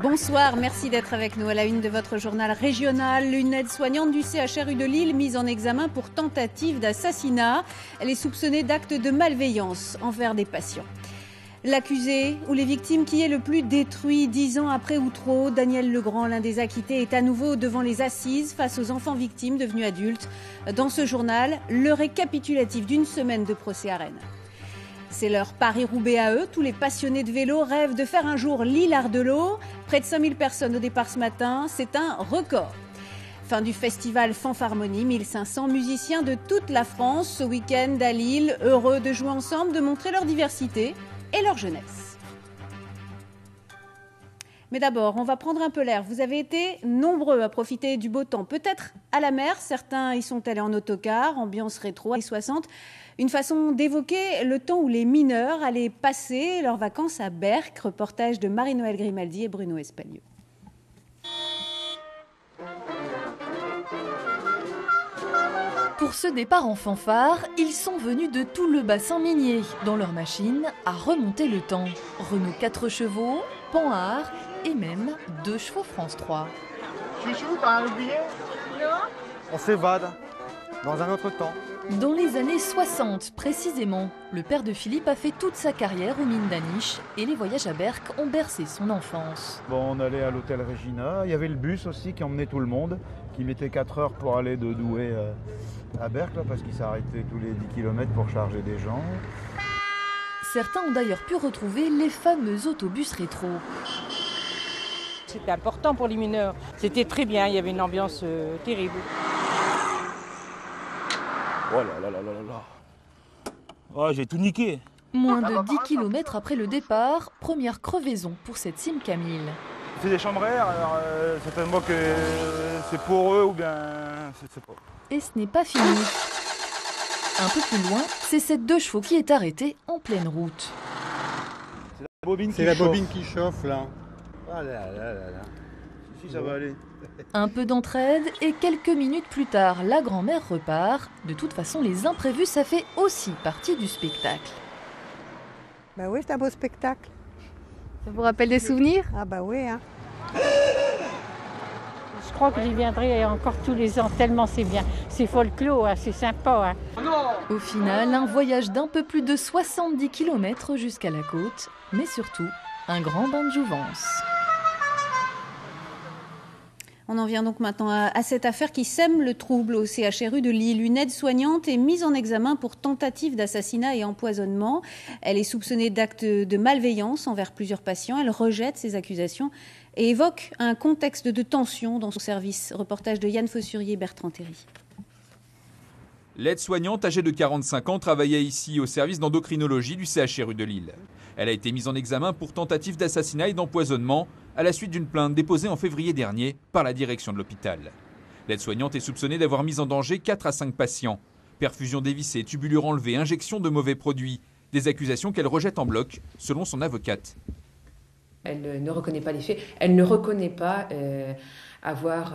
Bonsoir, merci d'être avec nous à la une de votre journal régional. Une aide-soignante du CHRU de Lille mise en examen pour tentative d'assassinat. Elle est soupçonnée d'actes de malveillance envers des patients. L'accusé ou les victimes qui est le plus détruit 10 ans après Outreau, Daniel Legrand, l'un des acquittés, est à nouveau devant les assises face aux enfants victimes devenus adultes. Dans ce journal, le récapitulatif d'une semaine de procès à Rennes. C'est leur Paris-Roubaix à eux. Tous les passionnés de vélo rêvent de faire un jour Lille-Ardelot. Près de 5000 personnes au départ ce matin. C'est un record. Fin du festival Fanfarmonie. 1500 musiciens de toute la France ce week-end à Lille. Heureux de jouer ensemble, de montrer leur diversité et leur jeunesse. Mais d'abord, on va prendre un peu l'air. Vous avez été nombreux à profiter du beau temps. Peut-être à la mer. Certains y sont allés en autocar. Ambiance rétro années 60. Une façon d'évoquer le temps où les mineurs allaient passer leurs vacances à Berck. Reportage de Marie-Noëlle Grimaldi et Bruno Espalieu. Pour ce départ en fanfare, ils sont venus de tout le bassin minier, dans leur machine à remonter le temps. Renault 4 chevaux, Panhard et même 2 chevaux France 3. Chouchou, t'as oublié? Non. On s'évade dans un autre temps. Dans les années 60, précisément, le père de Philippe a fait toute sa carrière aux mines d'Aniche et les voyages à Berck ont bercé son enfance. Bon, on allait à l'hôtel Regina, il y avait le bus aussi qui emmenait tout le monde, qui mettait 4 heures pour aller de Douai à Berck, là, parce qu'il s'arrêtait tous les 10 km pour charger des gens. Certains ont d'ailleurs pu retrouver les fameux autobus rétro. C'était important pour les mineurs, c'était très bien, il y avait une ambiance terrible. Oh là là là là là là. Oh, j'ai tout niqué. Moins de 10 km après le départ, première crevaison pour cette Sim Camille. C'est des chambres à air, alors certainement que c'est pour eux ou bien c'est pas. Et ce n'est pas fini. Un peu plus loin, c'est cette 2 chevaux qui est arrêtée en pleine route. C'est la bobine qui chauffe là. Ah là là là là. Si ça va aller. Un peu d'entraide et quelques minutes plus tard, la grand-mère repart. De toute façon, les imprévus, ça fait aussi partie du spectacle. Bah oui, c'est un beau spectacle. Ça vous rappelle des souvenirs? Ah bah oui, hein. Je crois que j'y viendrai encore tous les ans, tellement c'est bien. C'est folklore, hein, c'est sympa. Hein. Au final, un voyage d'un peu plus de 70 km jusqu'à la côte, mais surtout, un grand bain de jouvence. On en vient donc maintenant à cette affaire qui sème le trouble au CHRU de Lille. Une aide-soignante est mise en examen pour tentative d'assassinat et empoisonnement. Elle est soupçonnée d'actes de malveillance envers plusieurs patients. Elle rejette ces accusations et évoque un contexte de tension dans son service. Reportage de Yann Fossurier et Bertrand Théry. L'aide-soignante âgée de 45 ans travaillait ici au service d'endocrinologie du CHRU de Lille. Elle a été mise en examen pour tentative d'assassinat et d'empoisonnement à la suite d'une plainte déposée en février dernier par la direction de l'hôpital. L'aide-soignante est soupçonnée d'avoir mis en danger 4 à 5 patients. Perfusion dévissée, tubulure enlevée, injection de mauvais produits. Des accusations qu'elle rejette en bloc, selon son avocate. Elle ne reconnaît pas les faits. Elle ne reconnaît pas avoir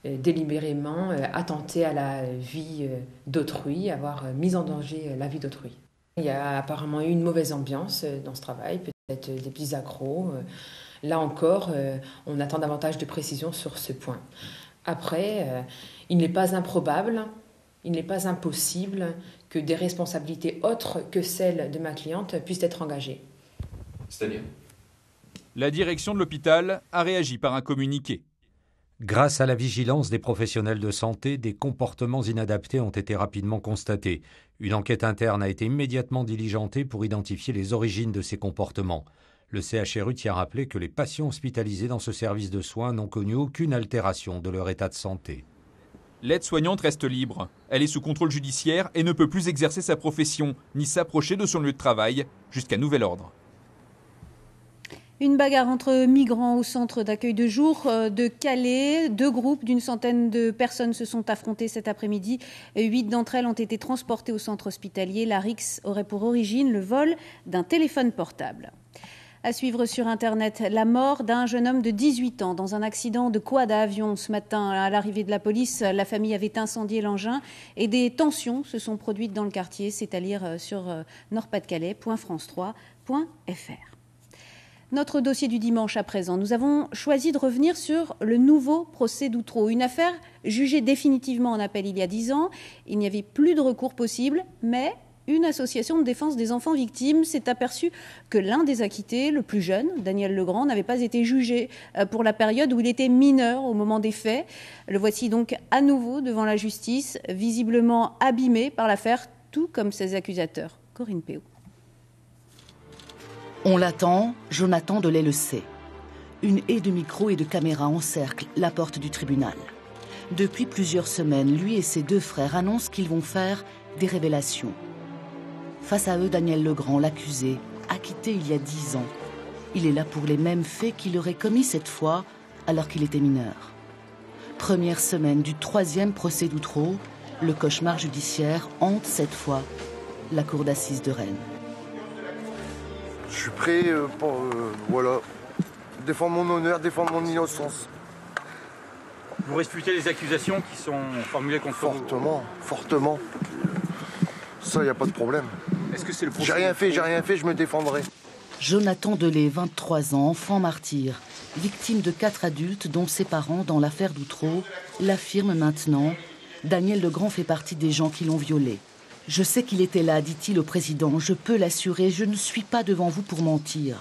délibérément attenté à la vie d'autrui, avoir mis en danger la vie d'autrui. Il y a apparemment eu une mauvaise ambiance dans ce travail, peut-être des petits accros. Là encore, on attend davantage de précisions sur ce point. Après, il n'est pas improbable, il n'est pas impossible que des responsabilités autres que celles de ma cliente puissent être engagées. C'est-à-dire ? La direction de l'hôpital a réagi par un communiqué. Grâce à la vigilance des professionnels de santé, des comportements inadaptés ont été rapidement constatés. Une enquête interne a été immédiatement diligentée pour identifier les origines de ces comportements. Le CHRU tient à rappeler que les patients hospitalisés dans ce service de soins n'ont connu aucune altération de leur état de santé. L'aide-soignante reste libre. Elle est sous contrôle judiciaire et ne peut plus exercer sa profession, ni s'approcher de son lieu de travail, jusqu'à nouvel ordre. Une bagarre entre migrants au centre d'accueil de jour de Calais. 2 groupes d'une centaine de personnes se sont affrontés cet après-midi. 8 d'entre elles ont été transportées au centre hospitalier. La rixe aurait pour origine le vol d'un téléphone portable. À suivre sur Internet, la mort d'un jeune homme de 18 ans dans un accident de quad à avion. Ce matin, à l'arrivée de la police, la famille avait incendié l'engin et des tensions se sont produites dans le quartier. C'est à lire sur nordpas-de-calais.france3.fr. Notre dossier du dimanche à présent. Nous avons choisi de revenir sur le nouveau procès d'Outreau. Une affaire jugée définitivement en appel il y a 10 ans. Il n'y avait plus de recours possible, mais une association de défense des enfants victimes s'est aperçue que l'un des acquittés, le plus jeune, Daniel Legrand, n'avait pas été jugé pour la période où il était mineur au moment des faits. Le voici donc à nouveau devant la justice, visiblement abîmé par l'affaire, tout comme ses accusateurs. Corinne Péot. On l'attend, Jonathan Delay le sait. Une haie de micros et de caméras encercle la porte du tribunal. Depuis plusieurs semaines, lui et ses 2 frères annoncent qu'ils vont faire des révélations. Face à eux, Daniel Legrand, l'accusé, acquitté il y a 10 ans. Il est là pour les mêmes faits qu'il aurait commis cette fois alors qu'il était mineur. Première semaine du 3e procès d'Outreau, le cauchemar judiciaire hante cette fois la cour d'assises de Rennes. Je suis prêt pour défendre mon honneur, défendre mon innocence. Vous réfutez les accusations qui sont formulées contre vous ? Fortement. Ça, il n'y a pas de problème. Est-ce que c'est le procès ? J'ai rien fait, je me défendrai. Jonathan Delay, 23 ans, enfant martyr, victime de 4 adultes dont ses parents dans l'affaire d'Outreau, l'affirme maintenant. Daniel Legrand fait partie des gens qui l'ont violé. Je sais qu'il était là, dit-il au président. Je peux l'assurer, je ne suis pas devant vous pour mentir.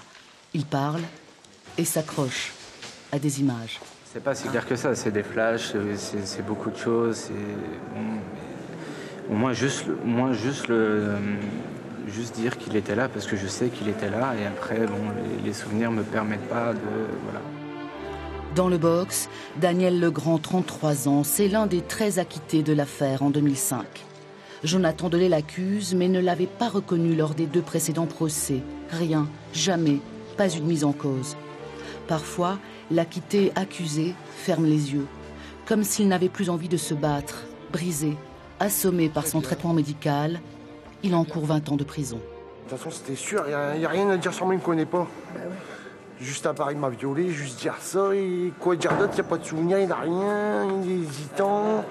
Il parle et s'accroche à des images. C'est pas si clair que ça, c'est des flashs, c'est beaucoup de choses. Juste dire qu'il était là parce que je sais qu'il était là et après les souvenirs me permettent pas de voilà. Dans le box, Daniel Legrand, 33 ans, c'est l'un des 13 acquittés de l'affaire en 2005. Jonathan Delay l'accuse mais ne l'avait pas reconnu lors des 2 précédents procès. Rien, jamais, pas une mise en cause. Parfois, l'acquitté accusé ferme les yeux, comme s'il n'avait plus envie de se battre, brisé, assommé par son traitement médical. Il encourt 20 ans de prison. De toute façon, c'était sûr, il n'y a rien à dire sur moi, il ne me connaît pas. Juste à part, il m'a violé, juste dire ça, et quoi dire d'autre, il n'y a pas de souvenir, il n'a rien, il est hésitant.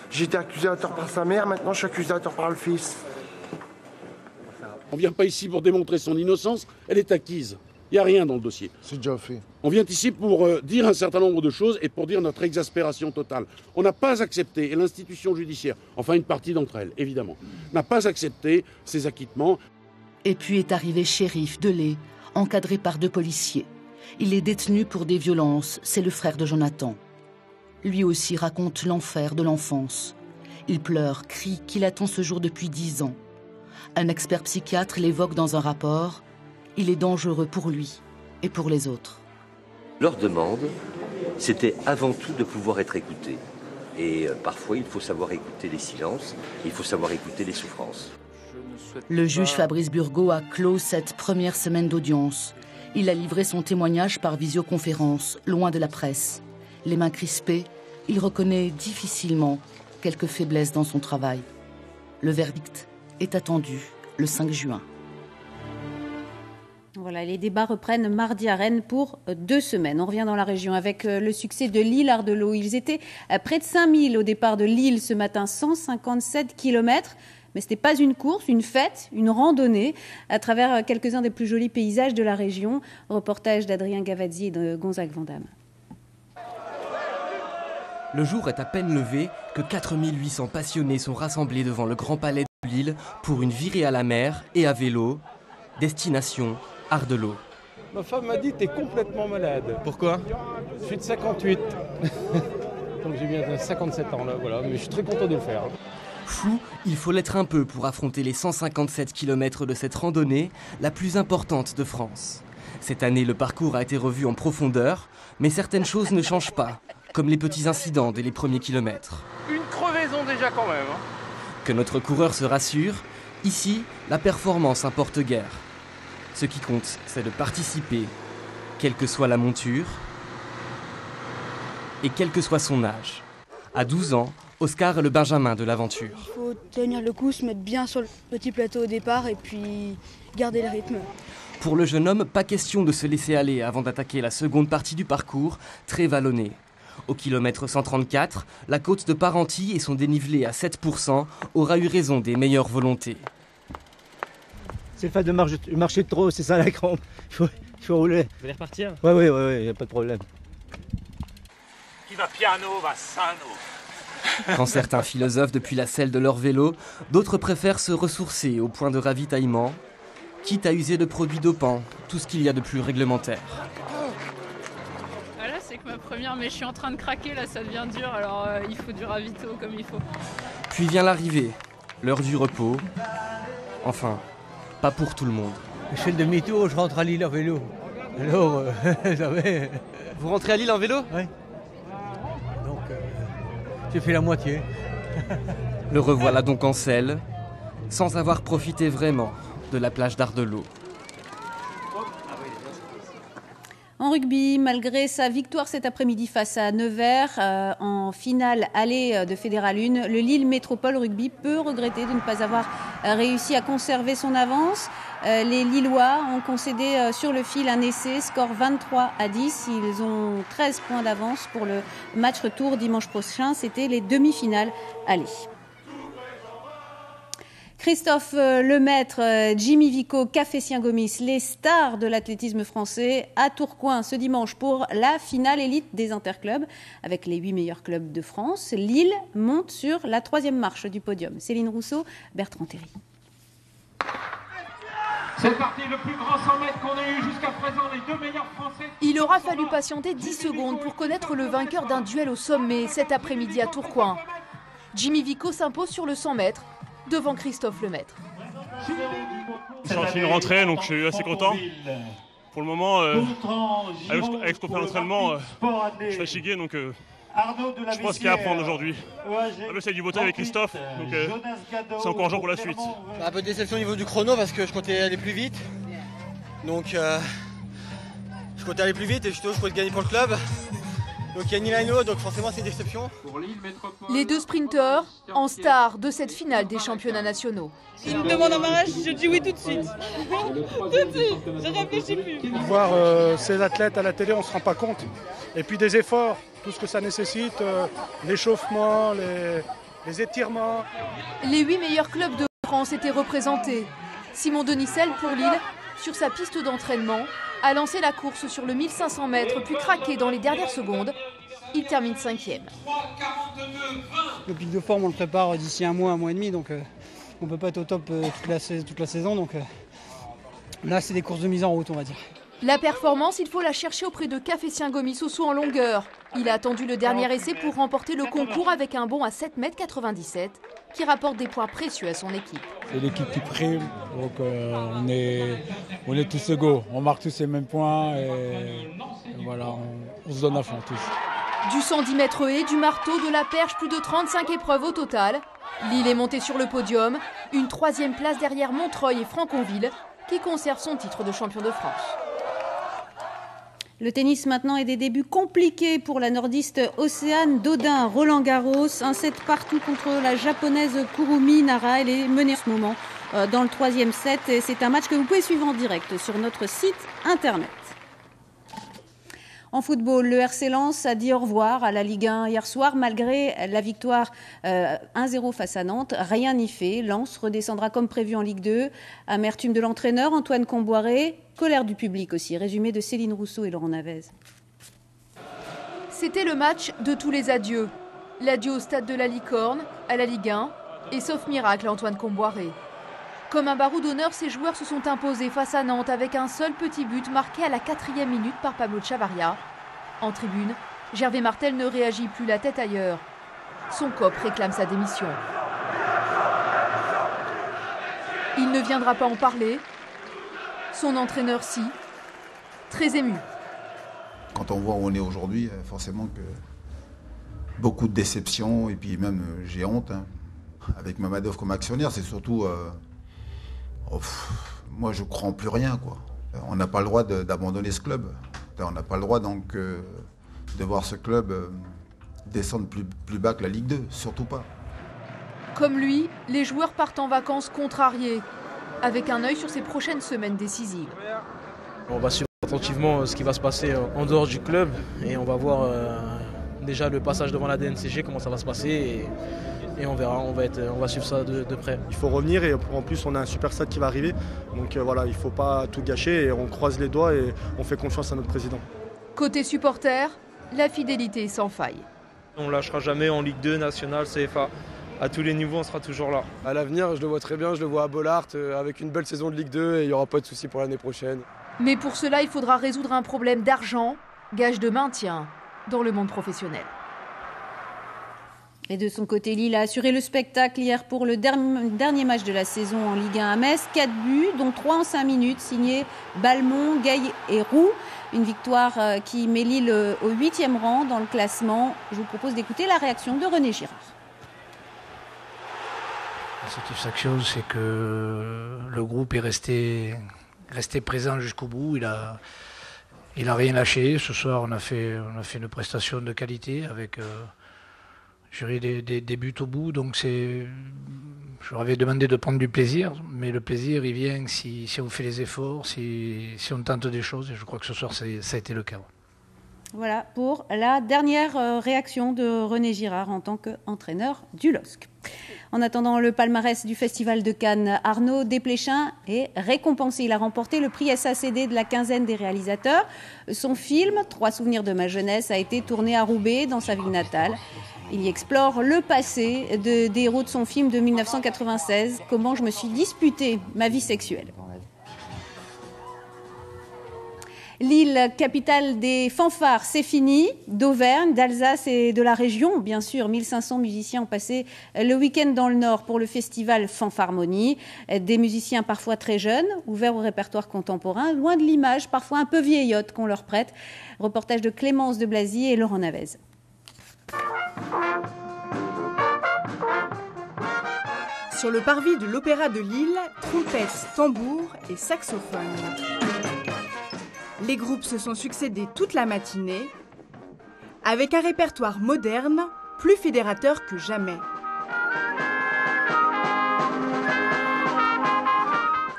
J'ai été accusé à tort par sa mère, maintenant je suis accusé à tort par le fils. On ne vient pas ici pour démontrer son innocence, elle est acquise. Il n'y a rien dans le dossier. C'est déjà fait. On vient ici pour dire un certain nombre de choses et pour dire notre exaspération totale. On n'a pas accepté, et l'institution judiciaire, enfin une partie d'entre elles, évidemment, n'a pas accepté ces acquittements. Et puis est arrivé Shérif Delay, encadré par 2 policiers. Il est détenu pour des violences, c'est le frère de Jonathan. Lui aussi raconte l'enfer de l'enfance. Il pleure, crie qu'il attend ce jour depuis 10 ans. Un expert psychiatre l'évoque dans un rapport. Il est dangereux pour lui et pour les autres. Leur demande, c'était avant tout de pouvoir être écouté. Et parfois, il faut savoir écouter les silences, il faut savoir écouter les souffrances. Le juge Fabrice Burgot a clos cette première semaine d'audience. Il a livré son témoignage par visioconférence, loin de la presse. Les mains crispées, il reconnaît difficilement quelques faiblesses dans son travail. Le verdict est attendu le 5 juin. Voilà, les débats reprennent mardi à Rennes pour 2 semaines. On revient dans la région avec le succès de Lille-Ardelot. Ils étaient à près de 5000 au départ de Lille ce matin, 157 km. Mais ce n'était pas une course, une fête, une randonnée à travers quelques-uns des plus jolis paysages de la région. Reportage d'Adrien Gavazzi et de Gonzague Vandamme. Le jour est à peine levé que 4800 passionnés sont rassemblés devant le Grand Palais de Lille pour une virée à la mer et à vélo. Destination Ardelot. Ma femme m'a dit « t'es complètement malade ». Pourquoi ? Je suis de 58. Donc j'ai bien 57 ans là, voilà, mais je suis très content de le faire. Fou, il faut l'être un peu pour affronter les 157 km de cette randonnée, la plus importante de France. Cette année, le parcours a été revu en profondeur, mais certaines choses ne changent pas, comme les petits incidents dès les premiers kilomètres. Une crevaison déjà quand même. Que notre coureur se rassure, ici, la performance importe guère. Ce qui compte, c'est de participer, quelle que soit la monture et quel que soit son âge. À 12 ans, Oscar est le benjamin de l'aventure. Il faut tenir le coup, se mettre bien sur le petit plateau au départ et puis garder le rythme. Pour le jeune homme, pas question de se laisser aller avant d'attaquer la seconde partie du parcours, très vallonnée. Au kilomètre 134, la côte de Parentis et son dénivelé à 7% aura eu raison des meilleures volontés. C'est le fait de marcher trop, c'est ça la crampe. Il Je suis roulé. Vous voulez repartir? Oui, il n'y a pas de problème. Qui va piano, va sano. Quand certains philosophent depuis la selle de leur vélo, d'autres préfèrent se ressourcer au point de ravitaillement, quitte à user de produits dopants, tout ce qu'il y a de plus réglementaire. Là, c'est que ma première, mais je suis en train de craquer, là, ça devient dur, alors il faut du ravito comme il faut. Puis vient l'arrivée, l'heure du repos. Enfin, pas pour tout le monde. Je fais le demi-tour, je rentre à Lille en vélo. Alors, Vous rentrez à Lille en vélo? Oui. Donc, j'ai fait la moitié. Le revoilà donc en selle, sans avoir profité vraiment de la plage d'Ardelot. En rugby, malgré sa victoire cet après-midi face à Nevers en finale allée de Fédéral 1, le Lille Métropole Rugby peut regretter de ne pas avoir réussi à conserver son avance. Les Lillois ont concédé sur le fil un essai, score 23-10. Ils ont 13 points d'avance pour le match retour dimanche prochain. C'était les demi-finales allées. Christophe Lemaître, Jimmy Vico, Cafétien-Gomis, les stars de l'athlétisme français à Tourcoing ce dimanche pour la finale élite des interclubs. Avec les 8 meilleurs clubs de France, Lille monte sur la 3e marche du podium. Céline Rousseau, Bertrand Théry. C'est parti, le plus grand 100 mètres qu'on ait eu jusqu'à présent, les 2 meilleurs Français. Il aura fallu patienter 10 secondes pour connaître le vainqueur d'un duel au sommet cet après-midi à Tourcoing. Jimmy Vico s'impose sur le 100 mètres devant Christophe Lemaître. C'est une rentrée, donc je suis assez content. Pour le moment, avec ce qu'on fait à l'entraînement, je suis fatigué, donc je pense qu'il y a à apprendre aujourd'hui. C'est du beau temps avec Christophe, donc c'est encore un jour pour la suite. Un peu de déception au niveau du chrono parce que je comptais aller plus vite. Donc je comptais aller plus vite et je comptais gagner pour le club. Donc il y a ni l'un ni l'autre, donc forcément c'est une déception. Les 2 sprinteurs en star de cette finale des championnats nationaux. S'il me demande un mariage, je dis oui tout de suite. Tout de suite, je réfléchis plus. Voir ces athlètes à la télé, on ne se rend pas compte. Et puis des efforts, tout ce que ça nécessite, l'échauffement, les étirements. Les 8 meilleurs clubs de France étaient représentés. Simon Denisel pour Lille, sur sa piste d'entraînement, a lancé la course sur le 1500 mètres, puis craqué dans les dernières secondes. Il termine 5e. Le pic de forme, on le prépare d'ici un mois et demi, donc on ne peut pas être au top toute la saison. Donc là, c'est des courses de mise en route, on va dire. La performance, il faut la chercher auprès de Cafétien-Gomis au saut en longueur. Il a attendu le dernier essai pour remporter le concours avec un bond à 7,97 m qui rapporte des points précieux à son équipe. C'est l'équipe qui prime, donc on est tous égaux. On marque tous les mêmes points et voilà, on se donne à fond tous. Du 110 mètres haies, du marteau, de la perche, plus de 35 épreuves au total. Lille est montée sur le podium, une 3e place derrière Montreuil et Franconville qui conserve son titre de champion de France. Le tennis maintenant et des débuts compliqués pour la nordiste Océane Dodin. Roland Garros, un set partout contre la japonaise Kurumi Nara. Elle est menée en ce moment dans le 3e set. C'est un match que vous pouvez suivre en direct sur notre site internet. En football, le RC Lens a dit au revoir à la Ligue 1 hier soir. Malgré la victoire 1-0 face à Nantes, rien n'y fait. Lens redescendra comme prévu en Ligue 2. Amertume de l'entraîneur Antoine Comboiré, colère du public aussi. Résumé de Céline Rousseau et Laurent Navez. C'était le match de tous les adieux. L'adieu au stade de la Licorne, à la Ligue 1, et sauf miracle Antoine Comboiré. Comme un barreau d'honneur, ces joueurs se sont imposés face à Nantes avec un seul petit but marqué à la 4e minute par Pablo Chavaria. En tribune, Gervais Martel ne réagit plus, la tête ailleurs. Son COP réclame sa démission. Il ne viendra pas en parler. Son entraîneur si. Très ému. Quand on voit où on est aujourd'hui, forcément que beaucoup de déceptions et puis même j'ai honte. Avec Mamadov comme actionnaire, c'est surtout... moi, je crois en plus rien, quoi. On n'a pas le droit d'abandonner ce club. On n'a pas le droit donc de voir ce club descendre plus bas que la Ligue 2, surtout pas. Comme lui, les joueurs partent en vacances contrariés, avec un œil sur ces prochaines semaines décisives. On va suivre attentivement ce qui va se passer en dehors du club et on va voir déjà le passage devant la DNCG, comment ça va se passer. Et et on verra, on va suivre ça de près. Il faut revenir et en plus on a un super stade qui va arriver. Donc voilà, il ne faut pas tout gâcher et on croise les doigts et on fait confiance à notre président. Côté supporter, la fidélité est sans faille. On ne lâchera jamais en Ligue 2, Nationale, CFA. À tous les niveaux, on sera toujours là. À l'avenir, je le vois très bien, je le vois à Bollaert avec une belle saison de Ligue 2 et il n'y aura pas de souci pour l'année prochaine. Mais pour cela, il faudra résoudre un problème d'argent, gage de maintien dans le monde professionnel. Et de son côté, Lille a assuré le spectacle hier pour le dernier match de la saison en Ligue 1 à Metz. 4 buts, dont 3 en 5 minutes, signés Balmont, Gay et Roux. Une victoire qui met Lille au 8e rang dans le classement. Je vous propose d'écouter la réaction de René Girard. La satisfaction, c'est que le groupe est resté présent jusqu'au bout. Il a rien lâché. Ce soir, on a fait une prestation de qualité avec des buts au bout. Donc je leur avais demandé de prendre du plaisir, mais le plaisir, il vient si on fait les efforts, si on tente des choses. Et je crois que ce soir, ça a été le cas. Voilà pour la dernière réaction de René Girard en tant qu'entraîneur du LOSC. En attendant le palmarès du Festival de Cannes, Arnaud Desplechin est récompensé. Il a remporté le prix SACD de la quinzaine des réalisateurs. Son film, 3 souvenirs de ma jeunesse, a été tourné à Roubaix, dans sa ville natale. Il y explore le passé des héros de son film de 1996, Comment je me suis disputé ma vie sexuelle. Lille, capitale des fanfares, c'est fini. D'Auvergne, d'Alsace et de la région, bien sûr. 1500 musiciens ont passé le week-end dans le Nord pour le festival Fanfarmonie. Des musiciens parfois très jeunes, ouverts au répertoire contemporain, loin de l'image parfois un peu vieillotte qu'on leur prête. Reportage de Clémence de Blazy et Laurent Navez. Sur le parvis de l'Opéra de Lille, trompettes, tambours et saxophones. Les groupes se sont succédés toute la matinée, avec un répertoire moderne, plus fédérateur que jamais.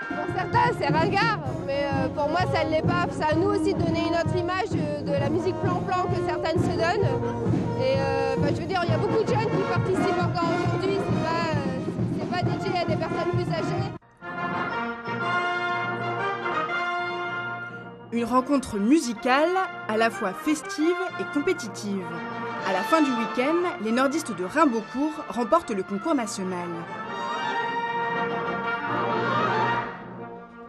Pour certains, c'est ringard, mais pour moi, ça ne l'est pas. C'est à nous aussi de donner une autre image de la musique plan-plan que certaines se donnent. Et je veux dire, il y a beaucoup de jeunes qui participent encore aujourd'hui. C'est pas dédié à des personnes plus âgées. Une rencontre musicale à la fois festive et compétitive. À la fin du week-end, les nordistes de Rimbaudcourt remportent le concours national.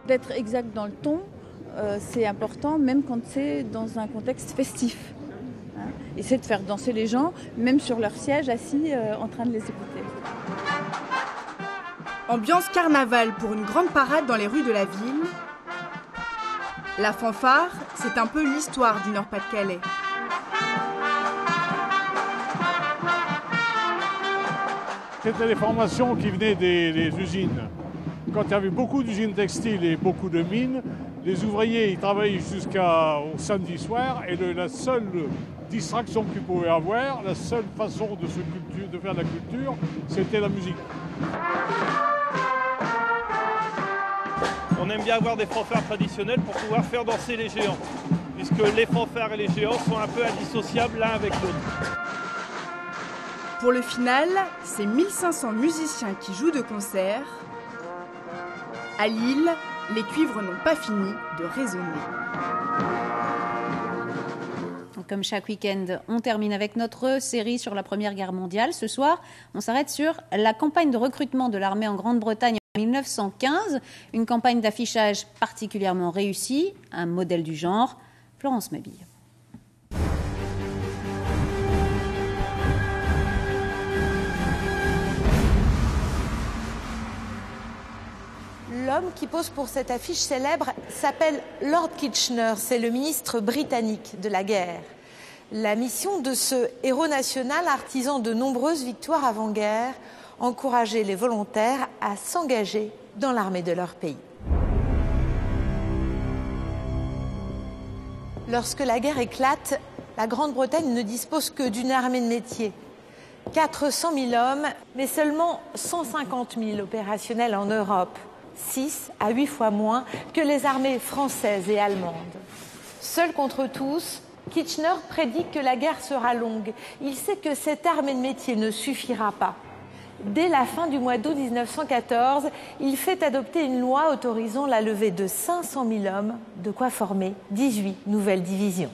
D'être exact dans le ton, c'est important, même quand c'est dans un contexte festif. Essayer de faire danser les gens, même sur leur siège, assis, en train de les écouter. Ambiance carnaval pour une grande parade dans les rues de la ville. La fanfare, c'est un peu l'histoire du Nord-Pas-de-Calais. C'était des formations qui venaient des usines. Quand il y avait beaucoup d'usines textiles et beaucoup de mines, les ouvriers ils travaillaient jusqu'au samedi soir et la seule distraction qu'ils pouvaient avoir, la seule façon de faire de la culture, c'était la musique. On aime bien avoir des fanfares traditionnelles pour pouvoir faire danser les géants, puisque les fanfares et les géants sont un peu indissociables l'un avec l'autre. Pour le final, c'est 1500 musiciens qui jouent de concert. À Lille, les cuivres n'ont pas fini de résonner. Comme chaque week-end, on termine avec notre série sur la Première Guerre mondiale. Ce soir, on s'arrête sur la campagne de recrutement de l'armée en Grande-Bretagne en 1915. Une campagne d'affichage particulièrement réussie, un modèle du genre. Florence Mabille. L'homme qui pose pour cette affiche célèbre s'appelle Lord Kitchener, c'est le ministre britannique de la guerre. La mission de ce héros national, artisan de nombreuses victoires avant-guerre, encourager les volontaires à s'engager dans l'armée de leur pays. Lorsque la guerre éclate, la Grande-Bretagne ne dispose que d'une armée de métier. 400 000 hommes, mais seulement 150 000 opérationnels en Europe. 6 à 8 fois moins que les armées françaises et allemandes. Seul contre tous, Kitchener prédit que la guerre sera longue. Il sait que cette armée de métier ne suffira pas. Dès la fin du mois d'août 1914, il fait adopter une loi autorisant la levée de 500 000 hommes, de quoi former 18 nouvelles divisions.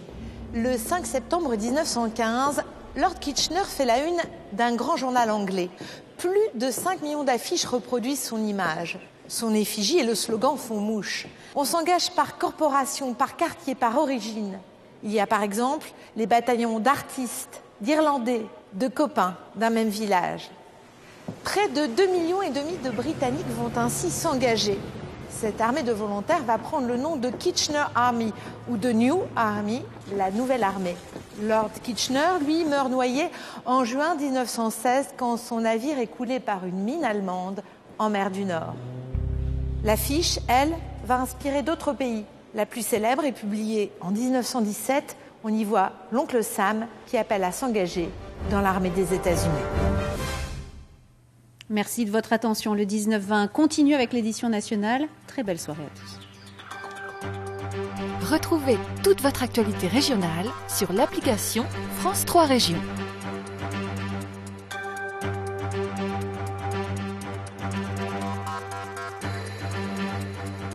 Le 5 septembre 1915, Lord Kitchener fait la une d'un grand journal anglais. Plus de 5 millions d'affiches reproduisent son image. Son effigie et le slogan font mouche. On s'engage par corporation, par quartier, par origine. Il y a par exemple les bataillons d'artistes, d'Irlandais, de copains d'un même village. Près de 2,5 millions de Britanniques vont ainsi s'engager. Cette armée de volontaires va prendre le nom de Kitchener Army ou de New Army, la nouvelle armée. Lord Kitchener, lui, meurt noyé en juin 1916 quand son navire est coulé par une mine allemande en mer du Nord. L'affiche, elle, va inspirer d'autres pays. La plus célèbre est publiée en 1917. On y voit l'oncle Sam qui appelle à s'engager dans l'armée des États-Unis. Merci de votre attention. Le 19-20 continue avec l'édition nationale. Très belle soirée à tous. Retrouvez toute votre actualité régionale sur l'application France 3 Régions.